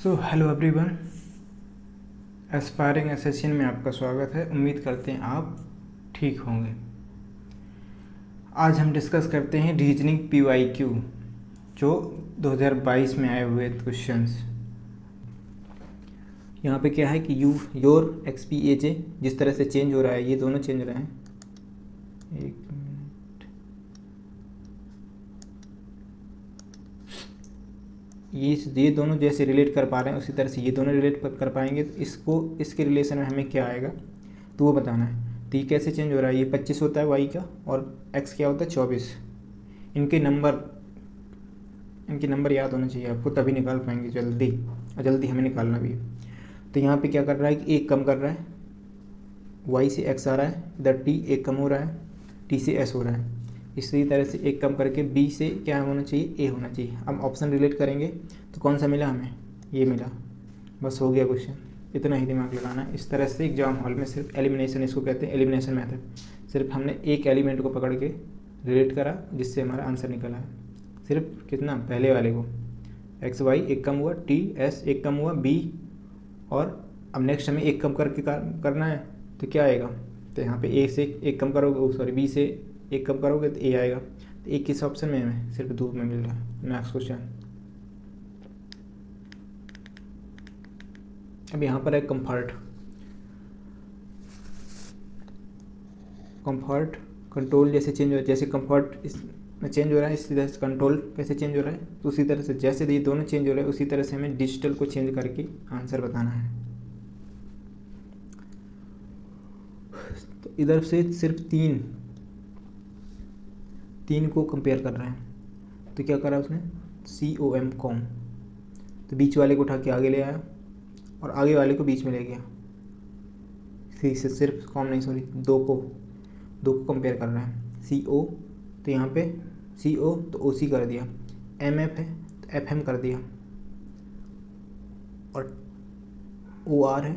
So hello everyone, aspiring एसेसियन में आपका स्वागत है। उम्मीद करते हैं आप ठीक होंगे। आज हम डिस्कस करते हैं रीजनिंग PYQ जो 2022 में आए हुए क्वेश्चंस। यहाँ पे क्या है कि योर XPAJ जिस तरह से चेंज हो रहा है, ये दोनों चेंज हो रहे हैं। एक मिनट, ये दोनों जैसे रिलेट कर पा रहे हैं उसी तरह से ये दोनों रिलेट कर पाएंगे। तो इसके रिलेशन में हमें क्या आएगा तो वो बताना है। तो ये कैसे चेंज हो रहा है, ये 25 होता है y का और x क्या होता है 24। इनके नंबर याद होना चाहिए आपको, तभी निकाल पाएंगे जल्दी, और जल्दी हमें निकालना भी है। तो यहाँ पे क्या कर रहा है कि एक कम कर रहा है, y से x आ रहा है, इधर t एक कम हो रहा है, t से s हो रहा है। इसी तरह से एक कम करके b से क्या होना चाहिए, a होना चाहिए। अब ऑप्शन रिलेट करेंगे तो कौन सा मिला हमें, ये मिला। बस हो गया क्वेश्चन, इतना ही दिमाग लगाना है। इस तरह से एग्जाम हॉल में सिर्फ एलिमिनेशन, इसको कहते हैं एलिमिनेशन मेथड। सिर्फ हमने एक एलिमेंट को पकड़ के रिलेट करा जिससे हमारा आंसर निकला है। सिर्फ कितना, पहले वाले को एक्स वाई एक कम हुआ, टी एस एक कम हुआ, बी, और अब नेक्स्ट हमें एक कम करके करना है तो क्या आएगा। तो यहाँ पे ए से एक कम करोगे, सॉरी बी से एक कम करोगे तो ए आएगा। तो एक किस ऑप्शन में हमें, सिर्फ दो में मिल रहा है। नेक्स्ट क्वेश्चन, अब यहाँ पर है कंफर्ट कंट्रोल जैसे चेंज हो रहा है, जैसे कंफर्ट इसमें चेंज हो रहा है इसी तरह से कंट्रोल कैसे चेंज हो रहा है। तो उसी तरह से जैसे ये दोनों चेंज हो रहे हैं उसी तरह से हमें डिजिटल को चेंज करके आंसर बताना है। तो इधर से सिर्फ तीन को कंपेयर कर रहे हैं। तो क्या करा उसने, COM कॉम, तो बीच वाले को उठा के आगे ले आया और आगे वाले को बीच में ले गया। सी से सिर्फ कॉम नहीं, सॉरी दो को कंपेयर कर रहे हैं। CO तो यहाँ पे CO तो OC कर दिया, MF है तो FM कर दिया, और OR है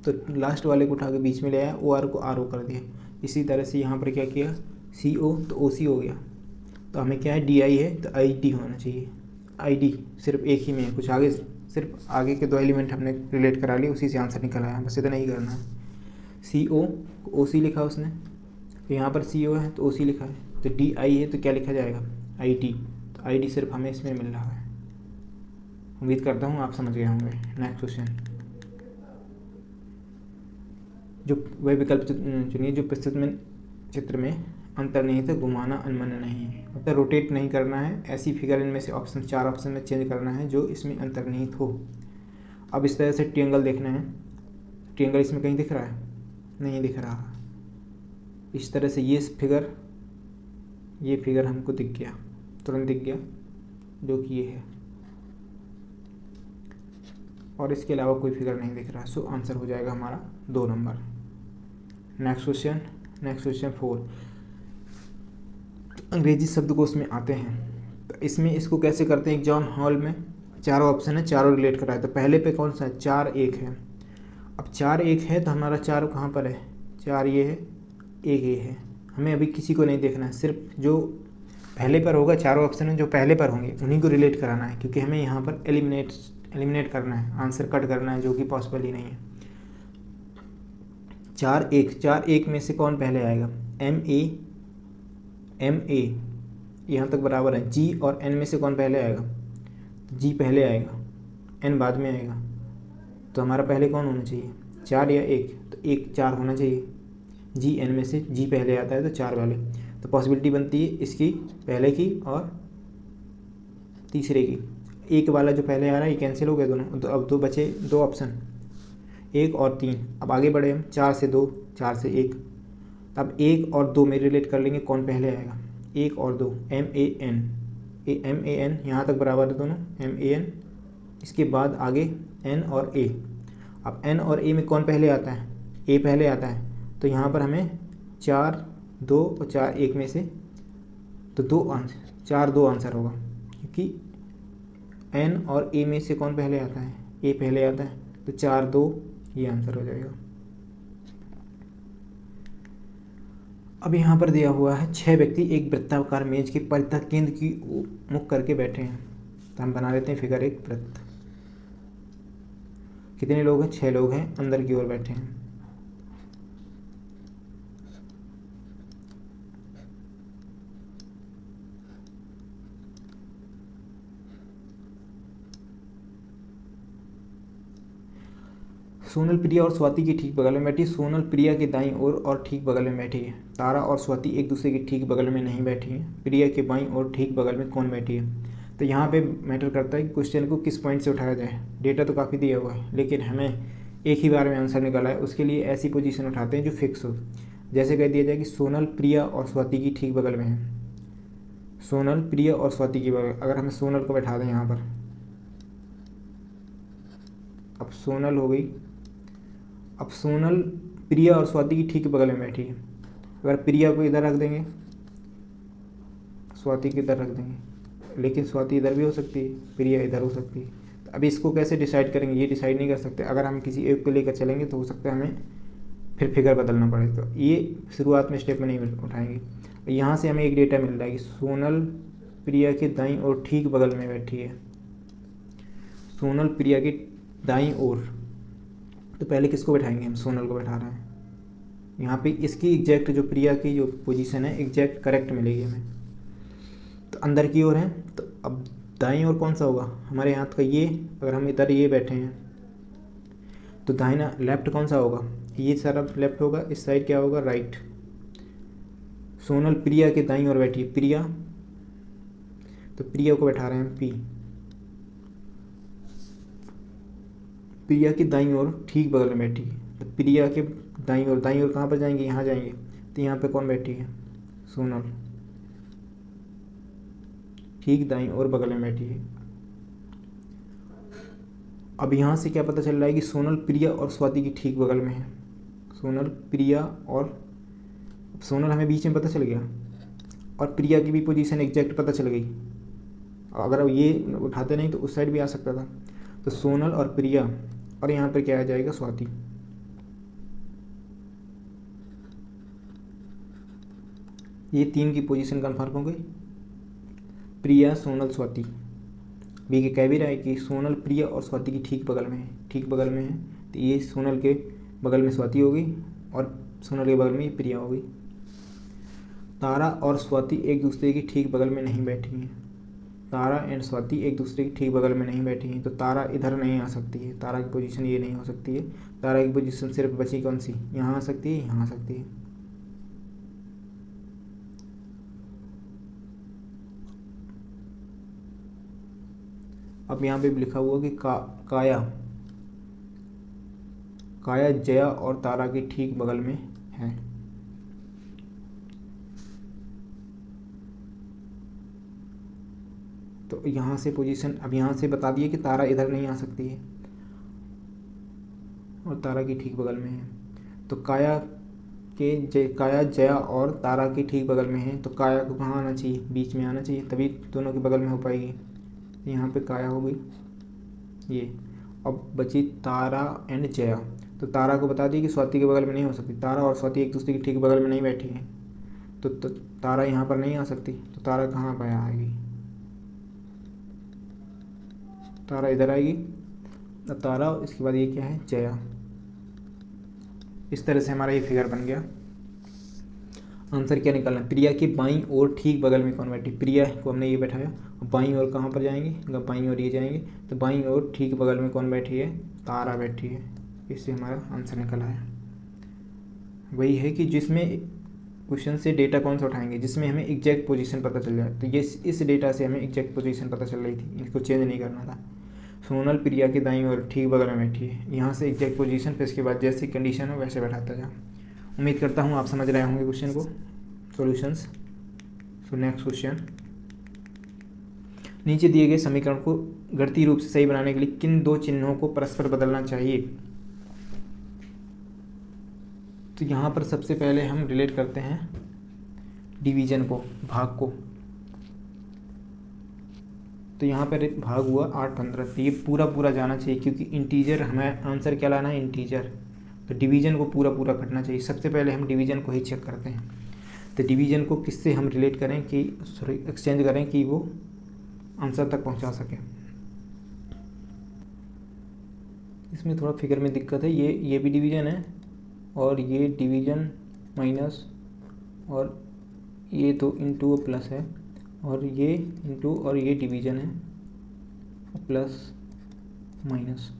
तो लास्ट वाले को उठा के बीच में ले आया, OR को RO कर दिया। इसी तरह से यहाँ पर क्या किया, CO तो OC हो गया। तो हमें क्या है, DI है तो ID होना चाहिए। ID सिर्फ एक ही में है, कुछ आगे सिर्फ आगे के दो एलिमेंट हमने रिलेट करा लिए, उसी से आंसर निकल आया। बस इतना ही करना है। CO को OC लिखा उसने, तो यहाँ पर CO है तो OC लिखा है, तो DI है तो क्या लिखा जाएगा, ID। तो ID सिर्फ हमें इसमें मिल रहा है। उम्मीद करता हूँ आप समझ गए होंगे। नेक्स्ट क्वेश्चन, जो वह विकल्प चुनिए जो प्रस्तुत में चित्र में अंतर्निहित है, घुमाना अनमना नहीं है, मतलब रोटेट नहीं करना है। ऐसी फिगर इनमें से ऑप्शन, चार ऑप्शन में चेंज करना है जो इसमें अंतर्निहित हो। अब इस तरह से ट्रायंगल देखना है, ट्रायंगल इसमें कहीं दिख रहा है, नहीं दिख रहा। इस तरह से ये फिगर हमको दिख गया, तुरंत दिख गया, जो कि ये है, और इसके अलावा कोई फिगर नहीं दिख रहा। सो आंसर हो जाएगा हमारा 2 नंबर। नेक्स्ट क्वेश्चन 4, अंग्रेजी शब्दकोश में आते हैं। तो इसमें इसको कैसे करते हैं, एग्जाम हॉल में चारों ऑप्शन है, चारों रिलेट कराए। तो पहले पे कौन सा है, 4 1 है। अब 4 1 है तो हमारा 4 कहाँ पर है, 4 ये है, 1 ये है। हमें अभी किसी को नहीं देखना है, सिर्फ जो पहले पर होगा, चारों ऑप्शन में जो पहले पर होंगे उन्हीं को रिलेट कराना है, क्योंकि हमें यहाँ पर एलिमिनेट करना है, आंसर कट करना है, जो कि पॉसिबल ही नहीं है। 4 1 में से कौन पहले आएगा, MA यहाँ तक बराबर है। G और N में से कौन पहले आएगा, G पहले आएगा, N बाद में आएगा। तो हमारा पहले कौन होना चाहिए, 4 या 1, तो 1 4 होना चाहिए। G N में से G पहले आता है तो 4 वाले, तो पॉसिबिलिटी बनती है इसकी पहले की और तीसरे की। 1 वाला जो पहले आ रहा है ये कैंसिल हो गया दोनों, तो अब 2 बचे, 2 ऑप्शन, 1 और 3। अब आगे बढ़े हम, 4 से 2, 4 से 1। अब 1 और 2 में रिलेट कर लेंगे कौन पहले आएगा, 1 और 2, MAN यहाँ तक बराबर है दोनों, MAN। इसके बाद आगे N और A। अब N और A में कौन पहले आता है, A पहले आता है। तो यहाँ पर हमें 4 2 और 4 1 में से तो 2 आंसर, 4 2 आंसर होगा, क्योंकि N और A में से कौन पहले आता है, A पहले आता है। तो 4 2 ये आंसर हो जाएगा। अब यहाँ पर दिया हुआ है 6 व्यक्ति एक वृत्ताकार मेज के परितः केंद्र की मुख करके बैठे हैं। तो हम बना लेते हैं फिगर एक वृत्त। कितने लोग हैं, 6 लोग हैं, अंदर की ओर बैठे हैं। सोनल प्रिया और स्वाति की ठीक बगल में बैठी है। सोनल प्रिया के दाईं ओर और ठीक बगल में बैठी है। तारा और स्वाति एक दूसरे के ठीक बगल में नहीं बैठी हैं। प्रिया के बाईं ओर ठीक बगल में कौन बैठी है। तो यहाँ पे मैटर करता है कि क्वेश्चन को किस पॉइंट से उठाया जाए। डेटा तो काफ़ी दिया हुआ है, लेकिन हमें एक ही बार में आंसर निकाला है। उसके लिए ऐसी पोजीशन उठाते हैं जो फिक्स हो। जैसे कह दिया जाए कि सोनल प्रिया और स्वाति की ठीक बगल में है। सोनल प्रिया और स्वाति की बगल, अगर हमें सोनल को बैठा दें यहाँ पर, अब सोनल हो गई। अब सोनल प्रिया और स्वाति की ठीक बगल में बैठी है। अगर प्रिया को इधर रख देंगे, स्वाति को इधर रख देंगे, लेकिन स्वाति इधर भी हो सकती है, प्रिया इधर हो सकती है। तो अभी इसको कैसे डिसाइड करेंगे, ये डिसाइड नहीं कर सकते। अगर हम किसी एक को लेकर चलेंगे तो हो सकता है हमें फिर फिगर बदलना पड़े। तो ये शुरुआत में स्टेप में नहीं उठाएंगे। यहाँ से हमें एक डेटा मिल रहा है कि सोनल प्रिया के दाईं ओर ठीक बगल में बैठी है। सोनल प्रिया के दाईं ओर, तो पहले किसको बैठाएंगे, हम सोनल को बैठा रहे हैं। यहाँ पे इसकी एग्जैक्ट जो प्रिया की जो पोजीशन है एग्जैक्ट करेक्ट मिलेगी हमें। तो अंदर की ओर है, तो अब दाईं ओर कौन सा होगा, हमारे हाथ का ये। अगर हम इधर ये बैठे हैं तो दाहिना लेफ्ट कौन सा होगा, ये सारा लेफ्ट होगा। इस साइड क्या होगा, राइट। सोनल प्रिया के दाईं ओर बैठी है प्रिया, तो प्रिया को बैठा रहे हैं पी। प्रिया की दाईं ओर ठीक बगल में बैठी है, तो प्रिया के दाईं ओर कहाँ पर जाएंगे, यहाँ जाएंगे। तो यहाँ पे कौन बैठी है, सोनल, ठीक दाईं ओर बगल में बैठी है। अब यहाँ से क्या पता चल रहा है कि सोनल प्रिया और स्वाति की ठीक बगल में है। सोनल प्रिया और सोनल हमें बीच में पता चल गया, और प्रिया की भी पोजीशन एग्जैक्ट पता चल गई। अगर ये उठाते नहीं तो उस साइड भी आ सकता था। तो सोनल और प्रिया, और यहाँ पर क्या आ जाएगा, स्वाति। ये 3 की पोजीशन कन्फर्म हो गई, प्रिया सोनल स्वाति। बी के कह भी रहा है कि सोनल प्रिया और स्वाति की ठीक बगल में है, ठीक बगल में है। तो ये सोनल के बगल में स्वाति हो गई और सोनल के बगल में ये प्रिया हो गई। तारा और स्वाति एक दूसरे की ठीक बगल में नहीं बैठी हैं। तारा एंड स्वाति एक दूसरे की ठीक बगल में नहीं बैठी हैं, तो तारा इधर नहीं आ सकती है। तारा की पोजीशन ये नहीं हो सकती है। तारा की पोजीशन सिर्फ बची कौन सी, यहाँ आ सकती है, यहाँ आ सकती है। अब यहाँ पे भी लिखा हुआ कि काया जया और तारा के ठीक बगल में है। तो यहाँ से पोजीशन, अब यहाँ से बता दिए कि तारा इधर नहीं आ सकती है और तारा की ठीक बगल में है। तो काया जया और तारा की ठीक बगल में है, तो काया को कहाँ आना चाहिए, बीच में आना चाहिए, तभी दोनों के बगल में हो पाएगी। यहाँ पे काया हो गई ये। अब बची तारा एंड जया, तो तारा को बता दी कि स्वाति के बगल में नहीं हो सकती। तारा और स्वाति एक दूसरे की ठीक बगल में नहीं बैठी हैं, तो तारा यहाँ पर नहीं आ सकती। तो तारा कहाँ पर आएगी, तारा इधर आएगी। अब तारा, इसके बाद ये क्या है, जया। इस तरह से हमारा ये फिगर बन गया। आंसर क्या निकालना है, प्रिया के बाईं ओर ठीक बगल में कौन बैठी, प्रिया को हमने ये बैठाया। बाईं ओर कहाँ पर जाएंगे, बाईं ओर ये जाएंगे, तो बाईं ओर ठीक बगल में कौन बैठी है, तारा बैठी है। इससे हमारा आंसर निकला है। वही है कि जिसमें क्वेश्चन से डेटा कौन सा उठाएंगे, जिसमें हमें एग्जैक्ट पोजीशन पता चल जाए। तो ये इस डेटा से हमें एग्जैक्ट पोजीशन पता चल रही थी, इसको चेंज नहीं करना था। सोनल प्रिया के दाईं ओर ठीक बगल में बैठी है, यहाँ से एग्जैक्ट पोजीशन, फिर इसके बाद जैसी कंडीशन हो वैसे बैठाता जा। उम्मीद करता हूँ आप समझ रहे होंगे क्वेश्चन को। सॉल्यूशंस। सो नेक्स्ट क्वेश्चन, नीचे दिए गए समीकरण को गणितीय रूप से सही बनाने के लिए किन 2 चिन्हों को परस्पर बदलना चाहिए। तो यहाँ पर सबसे पहले हम रिलेट करते हैं डिवीजन को, भाग को। तो यहाँ पर भाग हुआ 8 15, तो ये पूरा जाना चाहिए, क्योंकि इंटीजर हमें आंसर क्या लाना है, इंटीजर। तो डिवीजन को पूरा कटना चाहिए। सबसे पहले हम डिवीजन को ही चेक करते हैं। तो डिवीजन को किससे हम रिलेट करें कि एक्सचेंज करें कि वो आंसर तक पहुंचा सके। इसमें थोड़ा फिगर में दिक्कत है, ये भी डिवीज़न है और ये डिवीज़न माइनस और ये तो इंटू प्लस है और ये इंटू और ये डिवीज़न है प्लस माइनस।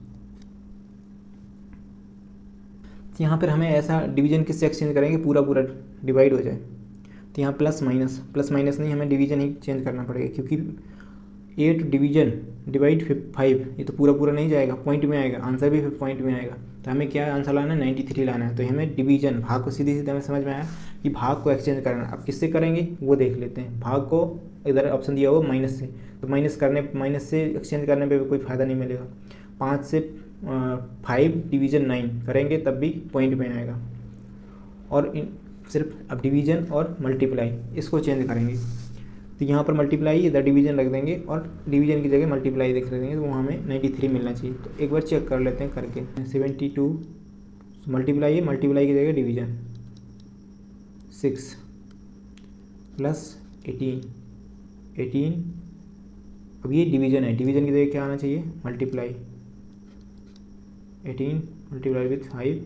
यहाँ पर हमें ऐसा डिवीज़न किससे एक्सचेंज करेंगे, पूरा पूरा डिवाइड हो जाए, तो यहाँ प्लस माइनस नहीं, हमें डिवीज़न ही चेंज करना पड़ेगा क्योंकि 8 डिवीज़न डिवाइड 5, ये तो पूरा पूरा नहीं जाएगा, पॉइंट में आएगा, आंसर भी फिर पॉइंट में आएगा। तो हमें क्या आंसर लाना है, 93 लाना है। तो हमें डिवीज़न भाग को सीधे हमें समझ में आया कि भाग को एक्सचेंज करना। अब किससे करेंगे वो देख लेते हैं। भाग को इधर ऑप्शन दिया हुआ माइनस से, तो माइनस से एक्सचेंज करने पर भी कोई फ़ायदा नहीं मिलेगा। 5 से 5 डिवीज़न 9 करेंगे तब भी पॉइंट में आएगा। और सिर्फ अब डिवीज़न और मल्टीप्लाई इसको चेंज करेंगे, तो यहाँ पर मल्टीप्लाई इधर डिवीज़न रख देंगे और डिवीज़न की जगह मल्टीप्लाई देख देंगे, तो वो हमें 93 मिलना चाहिए। तो एक बार चेक कर लेते हैं करके। 72 मल्टीप्लाई की जगह डिवीज़न 6 प्लस 18। अब ये डिवीज़न है, डिवीज़न की जगह क्या आना चाहिए, मल्टीप्लाई। 18 multiply with 5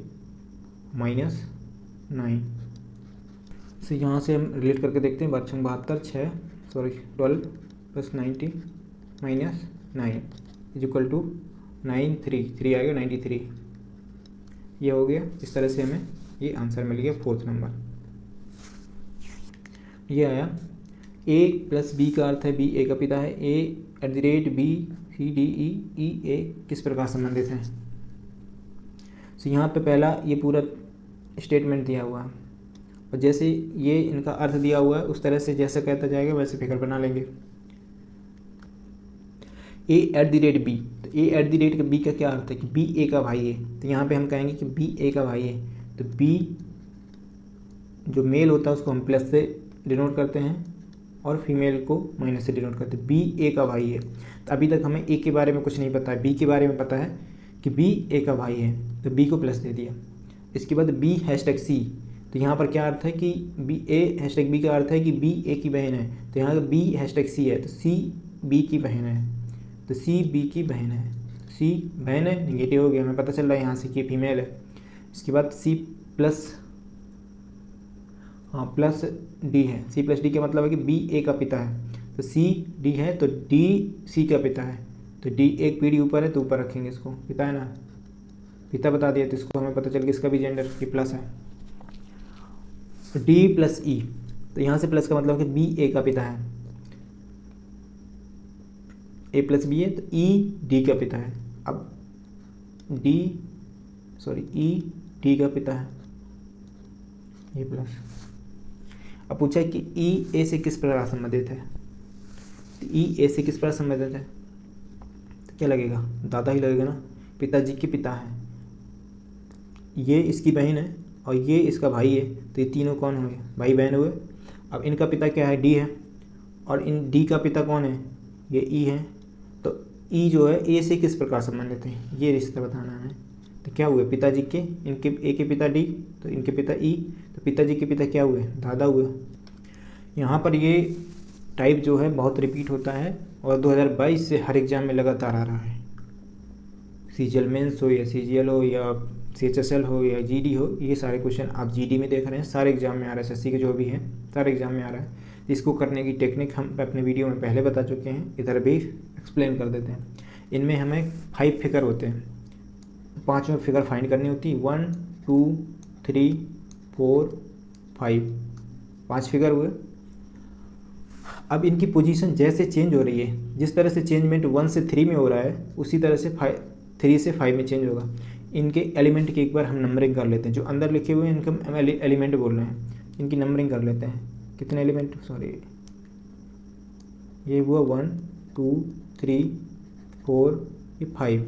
minus 9। तो यहाँ से हम रिलेट करके देखते हैं। 12 plus 90 minus 9 is equal to 3 आ गया 93। ये हो गया। इस तरह से हमें ये आंसर मिल गया 4th नंबर। ये आया a प्लस बी का अर्थ है b a का पिता है। a@b c d e a किस प्रकार संबंधित हैं। तो यहाँ पे पहला ये पूरा स्टेटमेंट दिया हुआ है और जैसे ये इनका अर्थ दिया हुआ है उस तरह से जैसे कहता जाएगा वैसे फिगर बना लेंगे। a@b, तो a@ का b का क्या अर्थ है कि b a का भाई है। तो यहाँ पे हम कहेंगे कि b a का भाई है, तो b जो मेल होता है उसको हम प्लस से डिनोट करते हैं और फीमेल को माइनस से डिनोट करते हैं। b a का भाई है। तो अभी तक हमें a के बारे में कुछ नहीं पता है, b के बारे में पता है कि b a का भाई है, तो b को प्लस दे दिया। इसके बाद b#c, तो यहाँ पर क्या अर्थ है कि b का अर्थ है कि b a की बहन है, तो यहाँ b#c है, तो c b की बहन है, तो c b की बहन है। c बहन है, निगेटिव हो गया, हमें पता चल रहा है यहाँ से कि फीमेल है। इसके बाद c प्लस d है। c प्लस d का मतलब है कि b a का पिता है, तो c d है तो d c का पिता है, तो d एक पीढ़ी ऊपर है तो ऊपर रखेंगे इसको, पिता है ना, पिता बता दिया, तो इसको हमें पता चल गया इसका भी जेंडर की प्लस है। तो d प्लस e, तो यहाँ से प्लस का मतलब है कि b a का पिता है, a प्लस b है तो e d का पिता है। अब e d का पिता है, ये प्लस। अब पूछा है कि e a से किस प्रकार संबंधित है, तो e a से किस प्रकार संबंधित है, तो क्या लगेगा, दादा ही लगेगा ना, पिताजी के पिता है, ये इसकी बहन है और ये इसका भाई है, तो ये तीनों कौन हुए, भाई बहन हुए। अब इनका पिता क्या है, डी है, और इन डी का पिता कौन है, ये ई है, तो ई जो है ए से किस प्रकार संबंधित है, ये रिश्ता बताना है। तो क्या हुए, पिताजी के, इनके ए के पिता डी, तो इनके पिता ई, तो पिताजी के पिता क्या हुए, दादा हुए। यहाँ पर ये टाइप जो है बहुत रिपीट होता है और 2022 से हर एग्ज़ाम में लगातार आ रहा है। सीजीएल मेंस हो या सीजीएल हो या CHSL हो या GD हो, ये सारे क्वेश्चन आप GD में देख रहे हैं, सारे एग्जाम में आ रहा है, SSC के जो भी हैं सारे एग्जाम में आ रहा है। इसको करने की टेक्निक हम अपने वीडियो में पहले बता चुके हैं, इधर भी एक्सप्लेन कर देते हैं। इनमें हमें 5 फिगर होते हैं, 5 फिगर फाइंड करनी होती है, 1 2 3 4 5, 5 फिगर हुए। अब इनकी पोजीशन जैसे चेंज हो रही है, जिस तरह से चेंजमेंट 1 से 3 में हो रहा है उसी तरह से 3 से 5 में चेंज होगा। इनके एलिमेंट की एक बार हम नंबरिंग कर लेते हैं, जो अंदर लिखे हुए हैं इनके हम एलिमेंट बोल रहे हैं, इनकी नंबरिंग कर लेते हैं। कितने एलिमेंट, ये हुआ 1 2 3 4 ये 5।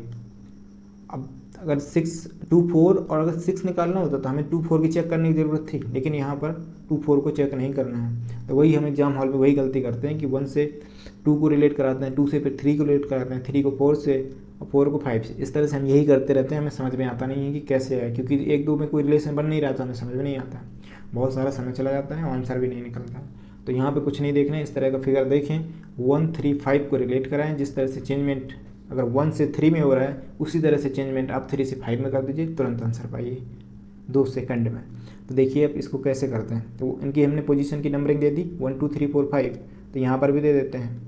अब अगर 6 2 4 और अगर 6 निकालना होता तो हमें 2 4 की चेक करने की ज़रूरत थी, लेकिन यहाँ पर 2 4 को चेक नहीं करना है। तो वही हम एग्जाम हॉल में वही गलती करते हैं कि 1 से 2 को रिलेट कराते हैं, 2 से फिर 3 को रिलेट कराते हैं, 3 को 4 से और 4 को 5 से। इस तरह से हम यही करते रहते हैं, हमें समझ में आता नहीं है कि कैसे है, क्योंकि 1 2 में कोई रिलेशन बन नहीं रहा था, हमें समझ में नहीं आता, बहुत सारा समय चला जाता है, आंसर भी नहीं निकलता। तो यहाँ पे कुछ नहीं देखना है, इस तरह का फिगर देखें, 1 3 5 को रिलेट कराएं, जिस तरह से चेंजमेंट अगर 1 से 3 में हो रहा है उसी तरह से चेंजमेंट आप 3 से 5 में कर दीजिए, तुरंत आंसर पाइए 2 सेकंड में। तो देखिए अब इसको कैसे करते हैं। तो इनकी हमने पोजीशन की नंबरिंग दे दी 1 2 3 4 5, तो यहाँ पर भी दे देते हैं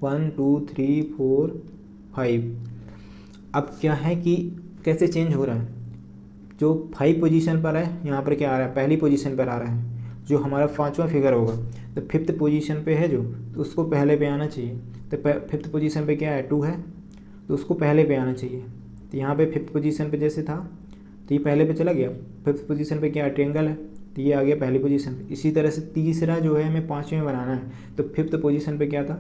1 2 3 4 5। अब क्या है कि कैसे चेंज हो रहा है, जो 5 पोजीशन पर है यहाँ पर क्या आ रहा है, पहली पोजीशन पर आ रहा है। जो हमारा 5वां फिगर होगा तो 5th पोजीशन पे है जो, तो उसको पहले पे आना चाहिए। तो 5th पोजीशन पे क्या है 2 है, तो उसको पहले पे आना चाहिए। तो यहाँ पे 5th पोजीशन पे जैसे था तो ये पहले पे चला गया। 5th पोजीशन पे क्या है, ट्रायंगल है, तो ये आ गया पहली पोजीशन पे। इसी तरह से तीसरा जो है हमें 5वें में बनाना है, तो 5th पोजीशन पे क्या था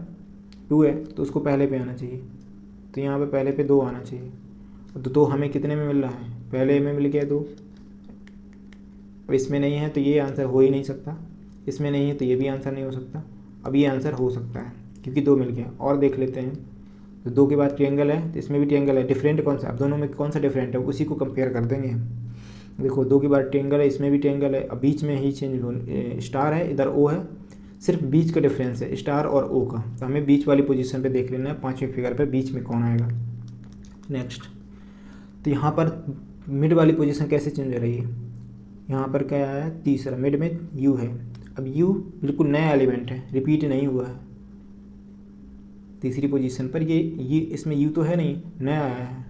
2 है, तो उसको पहले पे आना चाहिए। तो यहाँ पे पहले पे 2 आना चाहिए। तो 2 हमें कितने में मिल रहा है, पहले में मिल गया 2। अब इसमें नहीं है तो ये आंसर हो ही नहीं सकता, इसमें नहीं है तो ये भी आंसर नहीं हो सकता। अब ये आंसर हो सकता है क्योंकि 2 मिल गया। और देख लेते हैं, तो 2 के बाद ट्रायंगल है, तो इसमें भी ट्रायंगल है। डिफरेंट कौन सा, अब दोनों में कौन सा डिफरेंट है उसी को कंपेयर कर देंगे हम। देखो 2 के बाद ट्रायंगल है, इसमें भी ट्रायंगल है। अब बीच में ही चेंज स्टार है, इधर ओ है, सिर्फ बीच का डिफरेंस है स्टार और ओ का। तो हमें बीच वाली पोजीशन पे देख लेना है, 5वें फिगर पे बीच में कौन आएगा। नेक्स्ट, तो यहाँ पर मिड वाली पोजीशन कैसे चेंज हो रही है, यहाँ पर क्या आया है तीसरा, मिड में यू है। अब यू बिल्कुल नया एलिमेंट है, रिपीट नहीं हुआ है तीसरी पोजीशन पर। ये इसमें यू तो है नहीं, नया आया है।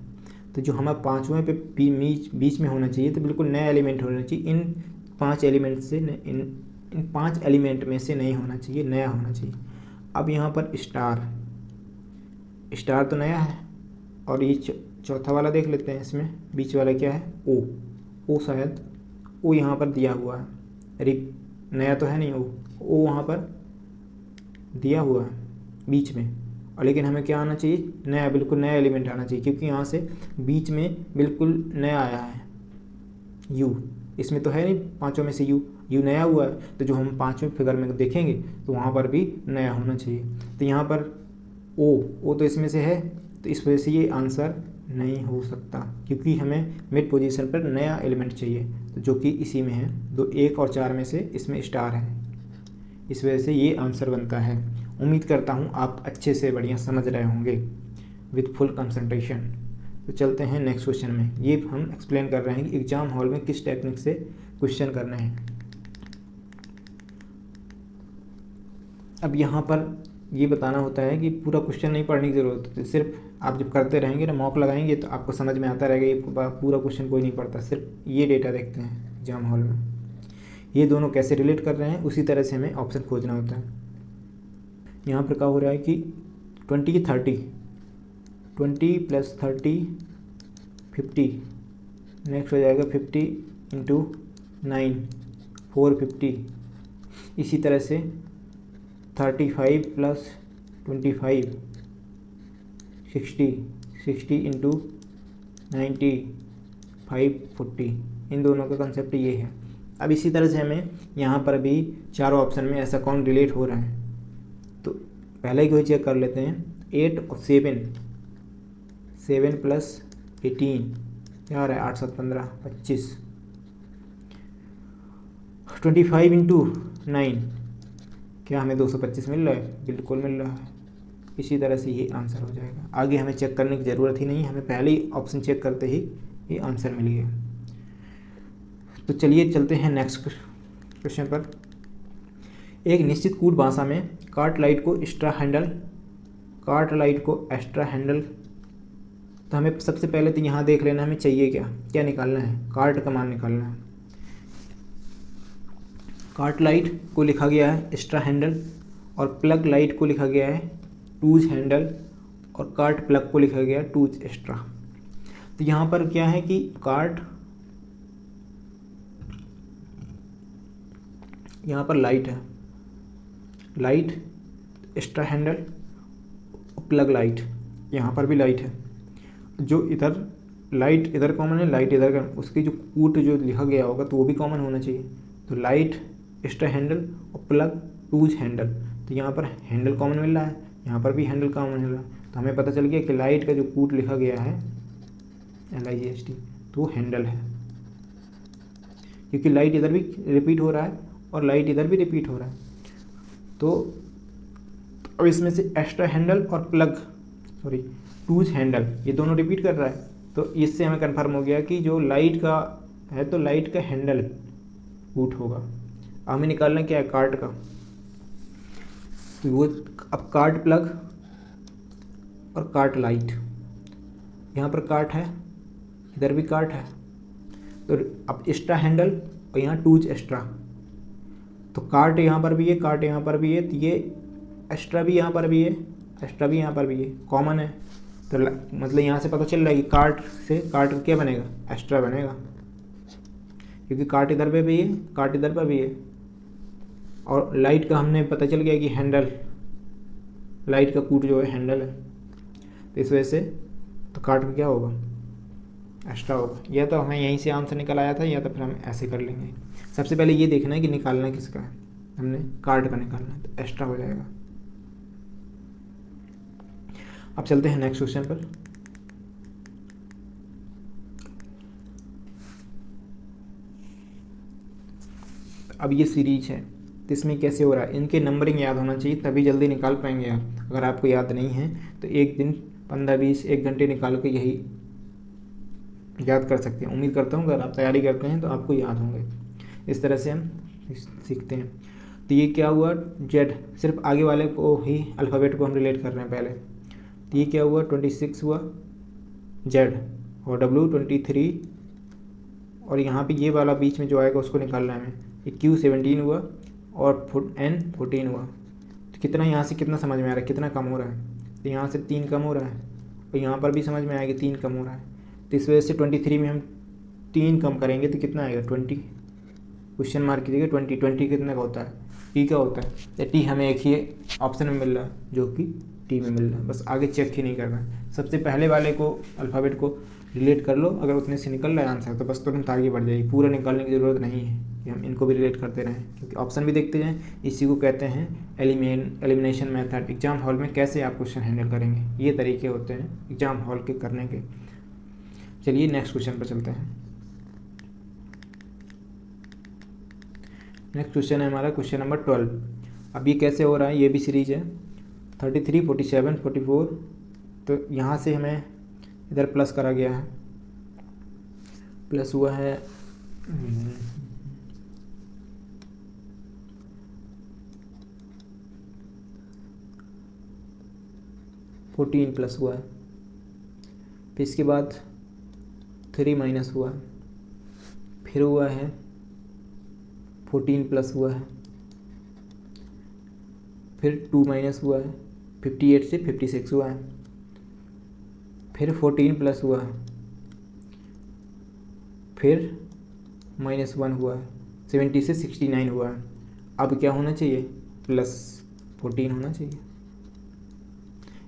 तो जो हमारा 5वें पे बीच में होना चाहिए, तो बिल्कुल नया एलिमेंट होना चाहिए। इन 5 एलिमेंट से इन 5 एलिमेंट में से नहीं होना चाहिए, नया होना चाहिए। अब यहाँ पर स्टार तो नया है, और ये चौथा वाला देख लेते हैं। इसमें बीच वाला क्या है ओ शायद ओ यहाँ पर दिया हुआ है, नया तो है नहीं ओ वहाँ पर दिया हुआ है बीच में। और लेकिन हमें क्या आना चाहिए, नया, बिल्कुल नया एलिमेंट आना चाहिए, क्योंकि यहाँ से बीच में बिल्कुल नया आया है यू। इसमें तो है नहीं 5 में से यू नया हुआ है, तो जो हम 5वें फिगर में देखेंगे तो वहाँ पर भी नया होना चाहिए। तो यहाँ पर ओ तो इसमें से है, तो इस वजह से ये आंसर नहीं हो सकता, क्योंकि हमें मिड पोजीशन पर नया एलिमेंट चाहिए, तो जो कि इसी में है। 2 1 और 4 में से इसमें स्टार है, इस वजह से ये आंसर बनता है। उम्मीद करता हूँ आप अच्छे से बढ़िया समझ रहे होंगे विद फुल कंसंट्रेशन। तो चलते हैं नेक्स्ट क्वेश्चन में। ये हम एक्सप्लेन कर रहे हैं कि एग्जाम हॉल में किस टेक्निक से क्वेश्चन करने हैं। अब यहाँ पर ये बताना होता है कि पूरा क्वेश्चन नहीं पढ़ने की ज़रूरत होती, सिर्फ आप जब करते रहेंगे ना, मॉक लगाएंगे, तो आपको समझ में आता रहेगा। ये पूरा क्वेश्चन कोई नहीं पढ़ता, सिर्फ ये डेटा देखते हैं एग्जाम हॉल में। ये दोनों कैसे रिलेट कर रहे हैं उसी तरह से हमें ऑप्शन खोजना होता है। यहाँ पर क्या हो रहा है कि 20 की 30, 20 + 30 50, नेक्स्ट हो जाएगा 50 × 9 450। इसी तरह से 35 + 25 60, 60 × 90 540। इन दोनों का कंसेप्ट ये है। अब इसी तरह से हमें यहाँ पर भी चारों ऑप्शन में ऐसा कौन रिलेट हो रहा है, तो पहले ही कोई चेक कर लेते हैं। 8 और 7 + 18 क्या आ रहा है, 8 7 15 25। 25 × 9 क्या हमें 225 मिल रहा है, बिल्कुल मिल रहा है। इसी तरह से ये आंसर हो जाएगा। आगे हमें चेक करने की ज़रूरत ही नहीं है, हमें पहले ही ऑप्शन चेक करते ही ये आंसर मिल गया। तो चलिए चलते हैं नेक्स्ट क्वेश्चन पर। एक निश्चित कोड भाषा में कार्ट लाइट को एक्स्ट्रा हैंडल, तो हमें सबसे पहले तो यहाँ देख लेना हमें चाहिए क्या निकालना है, कार्ट का मान निकालना है। कार्ट लाइट को लिखा गया है एक्स्ट्रा हैंडल, और प्लग लाइट को लिखा गया है टूज हैंडल, और कार्ट प्लग को लिखा गया है टूज एक्स्ट्रा। तो यहाँ पर क्या है कि कार्ट, यहाँ पर लाइट है, light extra handle, plug light, यहाँ पर भी लाइट है। जो इधर लाइट इधर कॉमन है, लाइट इधर का, उसकी जो कूट जो लिखा गया होगा तो वो भी कॉमन होना चाहिए। तो लाइट एक्स्ट्रा हैंडल और प्लग टूज हैंडल, तो यहाँ पर हैंडल कॉमन मिल रहा है, यहाँ पर भी हैंडल कॉमन मिल रहा है। तो हमें पता चल गया कि लाइट का जो कूट लिखा गया है LIGHT, तो वो हैंडल है, क्योंकि लाइट इधर भी रिपीट हो रहा है और लाइट इधर भी रिपीट हो रहा है। तो अब इसमें से एक्स्ट्रा हैंडल और प्लग सॉरी टूज हैंडल, ये दोनों रिपीट कर रहा है। तो इससे हमें कन्फर्म हो गया कि जो लाइट का है तो लाइट का हैंडल बूट होगा। हमें निकालना क्या है, कार्ट का। तो वो अब कार्ट प्लग और कार्ट लाइट, यहाँ पर कार्ट है, इधर भी कार्ट है, तो अब एक्स्ट्रा हैंडल और यहाँ टूज एक्स्ट्रा। तो कार्ट यहाँ पर भी है, कार्ट यहाँ पर भी है, तो ये एक्स्ट्रा भी यहाँ पर भी है, एक्स्ट्रा भी यहाँ पर भी है, कॉमन है। तो मतलब यहाँ से पता चल रहा है कि कार्ट से कार्ट क्या बनेगा, एक्स्ट्रा बनेगा, क्योंकि कार्ट इधर पे भी है, कार्ट इधर पर भी है। और लाइट का हमने पता चल गया कि हैंडल, लाइट का कूट जो है हैंडल है, तो इस वजह से तो कार्ट का क्या होगा, एक्स्ट्रा होगा। या तो हमें यहीं से आंसर निकल आया था, या तो फिर हम ऐसे कर लेंगे। सबसे पहले ये देखना है कि निकालना किसका है, हमने कार्ट का निकालना है, तो एक्स्ट्रा हो जाएगा। अब चलते हैं नेक्स्ट क्वेश्चन पर। अब ये सीरीज है, तो इसमें कैसे हो रहा है, इनके नंबरिंग याद होना चाहिए, तभी जल्दी निकाल पाएंगे आप। अगर आपको याद नहीं है तो एक दिन 15-20 1 घंटे निकाल के यही याद कर सकते हैं। उम्मीद करता हूँ अगर आप तैयारी करते हैं तो आपको याद होंगे। इस तरह से हम सीखते हैं। तो ये क्या हुआ, जेड, सिर्फ आगे वाले को ही अल्फ़ाबेट को हम रिलेट कर रहे हैं पहले। तो ये क्या हुआ, 26 हुआ जेड, और डब्ल्यू 23, और यहाँ पे ये वाला बीच में जो आएगा उसको निकालना है हमें। ये क्यू 17 हुआ, और एन 14 हुआ। तो कितना यहाँ से कितना समझ में आ रहा है, कितना कम हो रहा है, तो यहाँ से 3 कम हो रहा है, और यहाँ पर भी समझ में आएगा 3 कम हो रहा है। तो इस वजह से 23 में हम 3 कम करेंगे तो कितना आएगा, 20। क्वेश्चन मार्क कीजिएगा, 20 कितने का होता है, टी का होता है। तो टी हमें एक ही ऑप्शन में मिल रहा है, जो कि टी में मिल रहा है, बस आगे चेक ही नहीं करना है। सबसे पहले वाले को अल्फ़ाबेट को रिलेट कर लो, अगर उतने से निकल रहा है आंसर तो बस तुरंत आगे बढ़ जाएगी। पूरा निकालने की ज़रूरत नहीं है कि हम इनको भी रिलेट करते रहें, क्योंकि ऑप्शन भी देखते जाएँ। इसी को कहते हैं एलिमिनेशन मेथड। एग्जाम हॉल में कैसे आप क्वेश्चन हैंडल करेंगे, ये तरीके होते हैं एग्जाम हॉल के करने के। चलिए नेक्स्ट क्वेश्चन पर चलते हैं। नेक्स्ट क्वेश्चन है हमारा क्वेश्चन नंबर 12। अब ये कैसे हो रहा है, ये भी सीरीज है, 33, 47, 44। तो यहाँ से हमें इधर प्लस करा गया है, प्लस हुआ है 14 प्लस हुआ है, फिर इसके बाद 3 माइनस हुआ है, फिर हुआ है 14 प्लस हुआ है, फिर 2 माइनस हुआ है, 58 से 56 हुआ है, फिर 14 प्लस हुआ है, फिर -1 हुआ है, 70 से 69 हुआ है। अब क्या होना चाहिए, +14 होना चाहिए।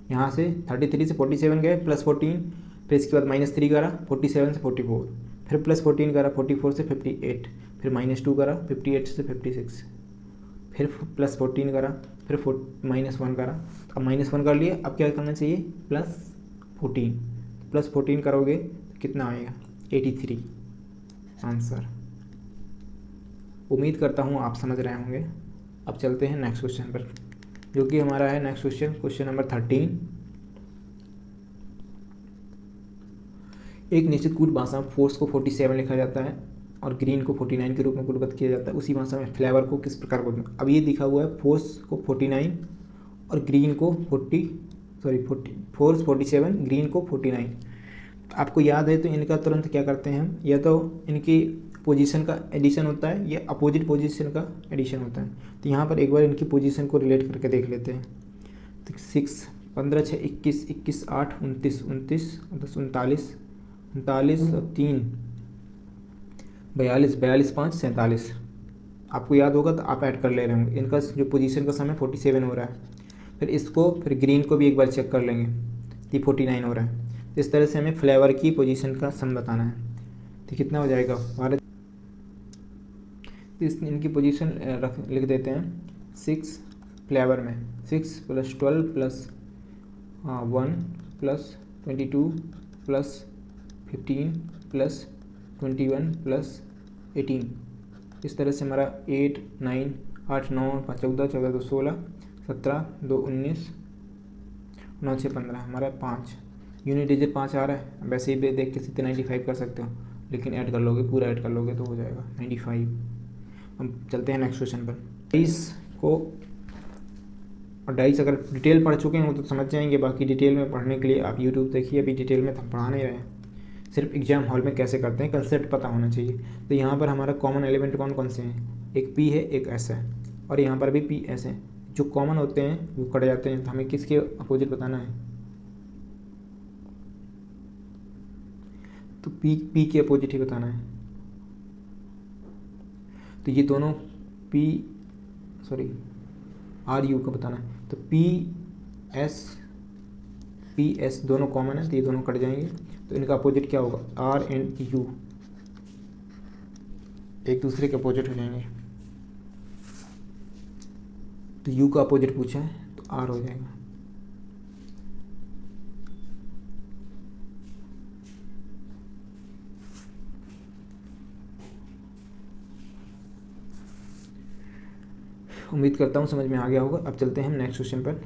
यहाँ से 33 से 47 गए, +14, फिर इसके बाद -3 करा, 47 से 44, फिर +14 करा, 44 से 58, फिर -2 करा, 58 से 56, फिर +14 करा, फिर -1 करा। अब -1 कर लिए, अब क्या करना चाहिए, +14 करोगे तो कितना आएगा, 83 आंसर। उम्मीद करता हूँ आप समझ रहे होंगे। अब चलते हैं नेक्स्ट क्वेश्चन पर, जो कि हमारा है नेक्स्ट क्वेश्चन नंबर 13। एक निश्चित कूट भाषा में फोर्स को 47 लिखा जाता है और ग्रीन को 49 के रूप में कूटबद्ध किया जाता है। उसी भाषा में फ्लेवर को किस प्रकार बोलते हैं। अब ये दिखा हुआ है फोर्स को 49 और ग्रीन को 47, ग्रीन को 49। आपको याद है तो इनका तुरंत क्या करते हैं हम, या तो इनकी पोजीशन का एडिशन होता है या अपोजिट पोजीशन का एडिशन होता है। तो यहाँ पर एक बार इनकी पोजीशन को रिलेट करके देख लेते हैं। तो 6, 15, 6, 21, 21, 8, 29, 29, 10, 39, 39 और 3, 42, 42, 5, 47। आपको याद होगा तो आप ऐड कर ले रहे होंगे। इनका जो पोजीशन का समय 47 हो रहा है, फिर ग्रीन को भी एक बार चेक कर लेंगे, ये 49 हो रहा है। तो इस तरह से हमें फ्लेवर की पोजीशन का सम बताना है। तो कितना हो जाएगा, इनकी पोजीशन लिख देते हैं 6 फ्लेवर में, 6 + 12 + 1 + 22 + 15 + 21 + 18। इस तरह से हमारा 8, 9, 8, 9, 5, 14, 14, 2, 16, 17, 2, 19 9 6 15 हमारा 5, यूनिट डिजिट 5 आ रहा है। वैसे ही देख के सीधे 95 कर सकते हो, लेकिन ऐड कर लोगे, पूरा ऐड कर लोगे तो हो जाएगा 95। हम चलते हैं नेक्स्ट क्वेश्चन पर। डाइस को, और डाइस अगर डिटेल पढ़ चुके हैं तो समझ जाएंगे, बाकी डिटेल में पढ़ने के लिए आप यूट्यूब देखिए, अभी डिटेल में हम पढ़ा नहीं रहे हैं, सिर्फ एग्जाम हॉल में कैसे करते हैं कंसेप्ट पता होना चाहिए। तो यहाँ पर हमारा कॉमन एलिमेंट कौन कौन से हैं, एक पी है एक एस है, और यहाँ पर भी पी एस है। जो कॉमन होते हैं वो कट जाते हैं, तो हमें किसके अपोजिट बताना है, तो पी के अपोजिट ही बताना है। तो ये दोनों आर यू का बताना है, तो पी एस दोनों कॉमन है, तो ये दोनों कट जाएंगे। तो इनका अपोजिट क्या होगा, आर एंड यू एक दूसरे के अपोजिट हो जाएंगे। तो यू का अपोजिट पूछा है तो आर हो जाएगा। उम्मीद करता हूँ समझ में आ गया होगा। अब चलते हैं हम नेक्स्ट क्वेश्चन पर।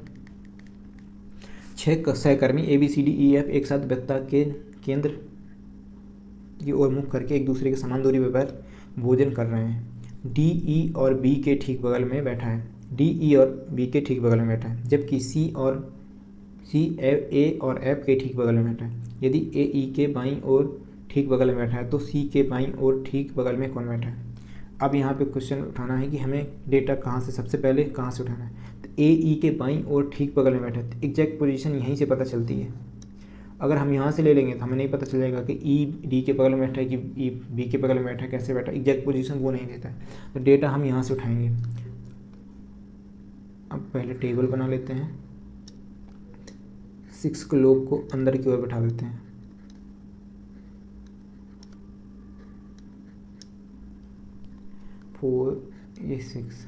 6 सहकर्मी ABCDEF एक साथ वृत्ता के केंद्र की ओर मुख करके एक दूसरे के समान दूरी पर भोजन कर रहे हैं। DE और B के ठीक बगल में बैठा है, DE और B के ठीक बगल में बैठा है, जबकि C A और F के ठीक बगल में बैठा है। यदि AE के बाईं ओर ठीक बगल में बैठा है तो C के बाईं ओर ठीक बगल में कौन बैठा है। अब यहाँ पे क्वेश्चन उठाना है कि हमें डेटा कहाँ से, सबसे पहले कहाँ से उठाना है। तो AE के बाईं ओर ठीक बगल में बैठा है, तो एग्जैक्ट पोजीशन यहीं से पता चलती है। अगर हम यहाँ से ले लेंगे तो हमें नहीं पता चलेगा कि E D के बगल में बैठा है कि E B के बगल में बैठा है, कैसे बैठा है, एग्जैक्ट पोजीशन वो नहीं देता है। तो डेटा हम यहाँ से उठाएंगे। अब पहले टेबल बना लेते हैं, 6 के लोग को अंदर की ओर बैठा देते हैं। ये 6,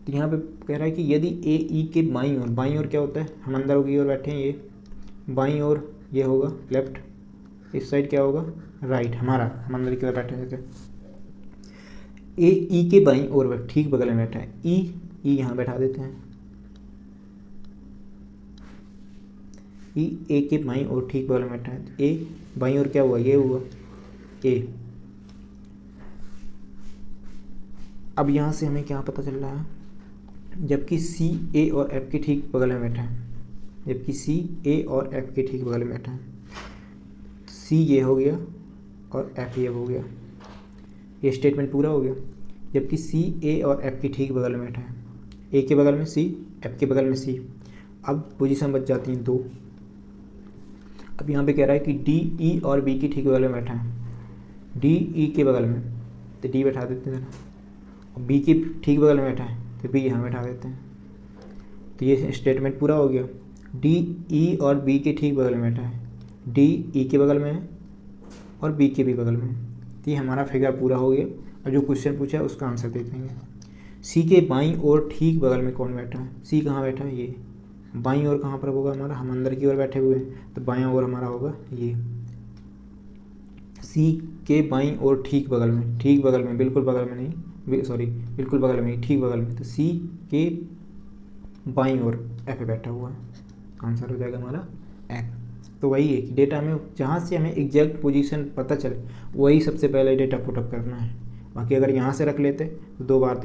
तो यहाँ पे कह रहा है कि यदि AE के बाईं ओर क्या होता है, हम अंदर की ओर बैठे हैं, ये बाईं ओर ये होगा लेफ्ट, इस साइड क्या होगा राइट, हमारा हम अंदर की ओर बैठे हैं। AE के बाईं ओर ठीक बगल में बैठा है, E यहाँ बैठा देते हैं। E A के बाईं ओर ठीक बगल में बैठा है, तो A बाईं ओर क्या हुआ, ये हुआ A। अब यहाँ से हमें क्या पता चल रहा है, जबकि C A और F के ठीक बगल में बैठा है, जबकि C A और F के ठीक बगल में बैठा है, तो C ये हो गया और F ये हो गया, ये स्टेटमेंट पूरा हो गया। जबकि C A और F के ठीक बगल में बैठा है, A के बगल में C, F के बगल में C। अब पोजीशन बच जाती हैं 2। अब यहाँ पे कह रहा है कि D E और B के ठीक बगल में बैठा है, D E के बगल में, तो D बैठा देते हैं, और B के ठीक बगल में बैठा है तो B यहाँ बैठा देते हैं। तो ये स्टेटमेंट पूरा हो गया। D E और B के ठीक बगल में बैठा है, D E के बगल में है और B के भी बगल में। तो ये हमारा फिगर पूरा हो गया। और जो क्वेश्चन पूछा है उसका आंसर दे देंगे। C के बाईं ओर ठीक बगल में कौन बैठा है, C कहाँ बैठा है, ये बाईं ओर कहाँ पर होगा हमारा, हम अंदर की ओर बैठे हुए हैं, तो बाईं ओर हमारा होगा ये। C के बाईं ओर ठीक बगल में, ठीक बगल में, बिल्कुल बगल में नहीं, बिल्कुल बगल में, ठीक बगल में, तो C के बाईं ओर F पे बैठा हुआ है, आंसर हो जाएगा हमारा F। तो वही है कि डेटा में जहाँ से हमें एग्जैक्ट पोजीशन पता चले वही सबसे पहले डेटा पुटअप करना है। बाकी अगर यहाँ से रख लेते तो 2 बार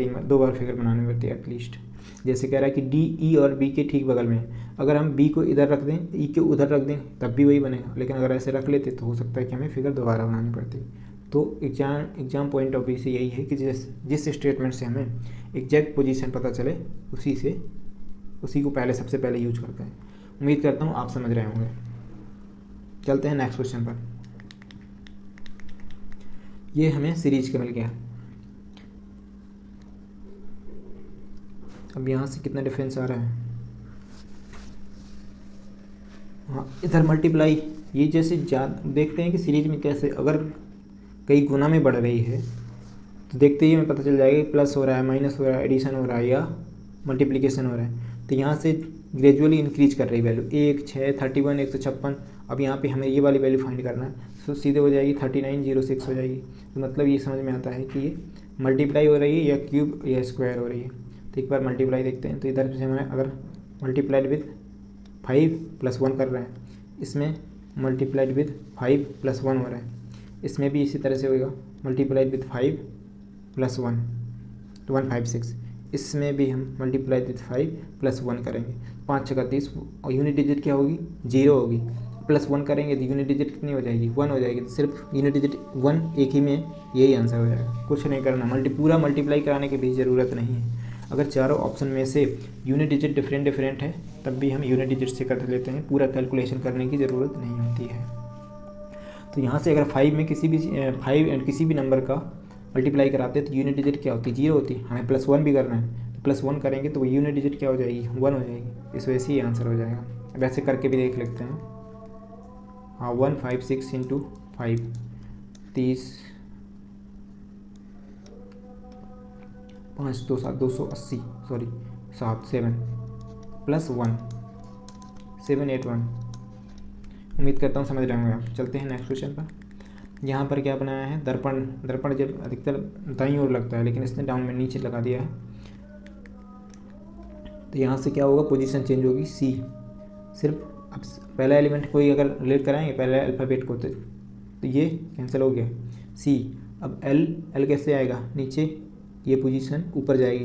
फिगर बनाने पड़ती है एटलीस्ट। जैसे कह रहा है कि D E और B के ठीक बगल में, अगर हम B को इधर रख दें, E के उधर रख दें, तब भी वही बनेगा। लेकिन अगर ऐसे रख लेते तो हो सकता है कि हमें फिगर दोबारा बनानी पड़ती। तो एग्जाम पॉइंट ऑफ व्यू से यही है कि जिस स्टेटमेंट से हमें एग्जैक्ट पोजीशन पता चले उसी को सबसे पहले यूज करते हैं। उम्मीद करता हूँ आप समझ रहे होंगे। चलते हैं नेक्स्ट क्वेश्चन पर। ये हमें सीरीज का मिल गया। अब यहाँ से कितना डिफरेंस आ रहा है, हाँ इधर मल्टीप्लाई, ये जैसे देखते हैं कि सीरीज में कैसे अगर कई गुना में बढ़ रही है तो देखते ही हमें पता चल जाएगा कि प्लस हो रहा है, माइनस हो रहा है, एडिशन हो रहा है या मल्टीप्लिकेशन हो रहा है। तो यहाँ से ग्रेजुअली इंक्रीज कर रही वैल्यू 1, 6, 31, 156। अब यहाँ पे हमें ये वाली वैल्यू फाइंड करना है, तो सीधे हो जाएगी 3906 हो जाएगी। तो मतलब ये समझ में आता है कि ये मल्टीप्लाई हो रही है या क्यूब या स्क्वायर हो रही है। तो एक बार मल्टीप्लाई देखते हैं। तो इधर से हमें अगर मल्टीप्लाइड विद 5 + 1 कर रहे हैं, इसमें मल्टीप्लाइड विद 5 + 1 हो रहा है, इसमें भी इसी तरह से होगा मल्टीप्लाइड विद 5 + 1 तो 156। इसमें भी हम मल्टीप्लाइड विद 5 + 1 करेंगे, 5 × 30 और यूनिट डिजिट क्या होगी 0 होगी। +1 करेंगे तो यूनिट डिजिट कितनी हो जाएगी 1 हो जाएगी। तो सिर्फ यूनिट डिजिट 1 एक ही में, यही आंसर हो जाएगा। कुछ नहीं करना, पूरा मल्टीप्लाई कराने की भी ज़रूरत नहीं है। अगर चारों ऑप्शन में से यूनिट डिजिट डिफरेंट है तब भी हम यूनिट डिजिट से कर लेते हैं, पूरा कैलकुलेशन करने की ज़रूरत नहीं होती है। तो यहाँ से अगर 5 में किसी भी नंबर का मल्टीप्लाई कराते हैं तो यूनिट डिजिट क्या होती है 0 होती है। हमें +1 भी करना है तो +1 करेंगे तो वो यूनिट डिजिट क्या हो जाएगी 1 हो जाएगी। इस वजह से ये आंसर हो जाएगा। वैसे करके भी देख लेते हैं। हाँ 156 × 5 30 5 2 7 280 सॉरी 7 7 +1 781। उम्मीद करता हूँ समझ रहे होंगे आप। चलते हैं नेक्स्ट क्वेश्चन पर। यहाँ पर क्या बनाया है दर्पण जब अधिकतर दाईं ओर लगता है लेकिन इसने डाउन में नीचे लगा दिया है। तो यहाँ से क्या होगा पोजीशन चेंज होगी सी। सिर्फ अब पहला एलिमेंट कोई अगर रिलेट कराएंगे पहले अल्फ़ाबेट को तो ये कैंसिल हो गया सी। अब एल कैसे आएगा नीचे, ये पोजीशन ऊपर जाएगी।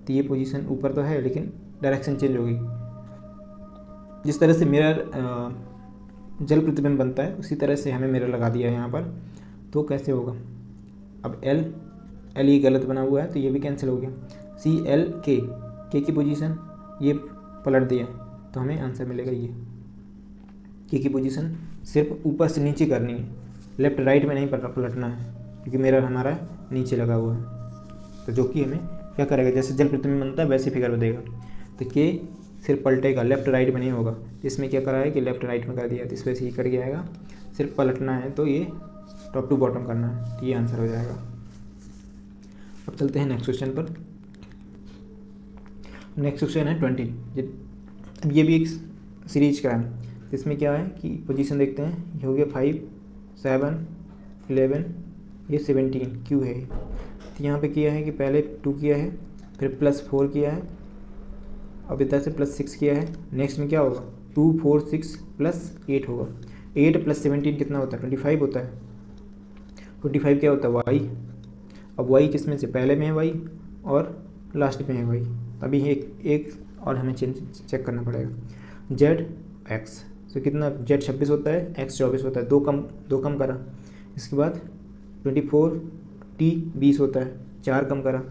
तो ये पोजीशन ऊपर तो है लेकिन डायरेक्शन चेंज होगी। जिस तरह से मिरर जल प्रतिबिंब बनता है उसी तरह से हमें मिरर लगा दिया है यहाँ पर। तो कैसे होगा, अब एल ये गलत बना हुआ है तो ये भी कैंसिल हो गया। सी एल के की पोजीशन ये पलट दिया तो हमें आंसर मिलेगा ये। के की पोजीशन सिर्फ ऊपर से नीचे करनी है, लेफ्ट राइट में नहीं पलटना है क्योंकि मिरर हमारा नीचे लगा हुआ है। तो जो कि हमें क्या करेगा, जैसे जल प्रतिबिंब बनता है वैसे फिगर देगा। तो के सिर्फ पलटेगा, लेफ्ट राइट में नहीं होगा। इसमें क्या करा है कि लेफ्ट राइट में कर दिया तो इस वजह से ये कर गया आएगा। सिर्फ पलटना है तो ये टॉप टू बॉटम करना है तो ये आंसर हो जाएगा। अब चलते हैं नेक्स्ट क्वेश्चन पर। नेक्स्ट क्वेश्चन है 20। अब ये भी एक सीरीज का है। इसमें क्या है कि पोजीशन देखते हैं, ये हो गया 5 7 11 ये 17 क्यों है। तो यहाँ पे किया है कि पहले 2 किया है फिर +4 किया है, अब इधर से +6 किया है। नेक्स्ट में क्या होगा 2 4 6 +8 होगा। 8 + 17 कितना होता है 25 होता है। 25 क्या होता है वाई। अब वाई किस में से, पहले में है वाई और लास्ट में है वाई। अभी एक और हमें चेक करना पड़ेगा। जेड एक्स तो कितना, जेड 26 होता है एक्स 24 होता है, दो कम करा। इसके बाद 24 टी 20 होता है, 4 कम करा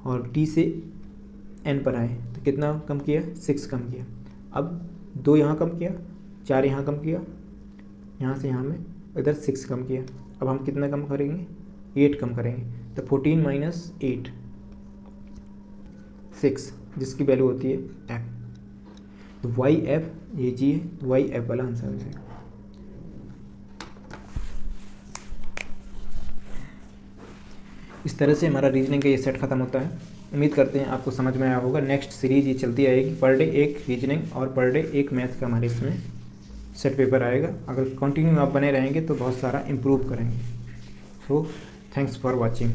और टी से एन पर आए तो कितना कम किया 6 कम किया। अब 2 यहाँ कम किया, 4 यहाँ कम किया, यहाँ से यहाँ में इधर 6 कम किया। अब हम कितना कम करेंगे 8 कम करेंगे। तो 14 - 8 6 जिसकी वैल्यू होती है एफ। तो वाई एफ ये जी है, वाई एफ वाला आंसर हो जाएगा। इस तरह से हमारा रीजनिंग का ये सेट खत्म होता है। उम्मीद करते हैं आपको समझ में आया होगा। नेक्स्ट सीरीज ये चलती रहेगी, पर डे एक रीजनिंग और पर डे एक मैथ का हमारे इसमें सेट पेपर आएगा। अगर कंटिन्यू आप बने रहेंगे तो बहुत सारा इम्प्रूव करेंगे। So thanks for watching.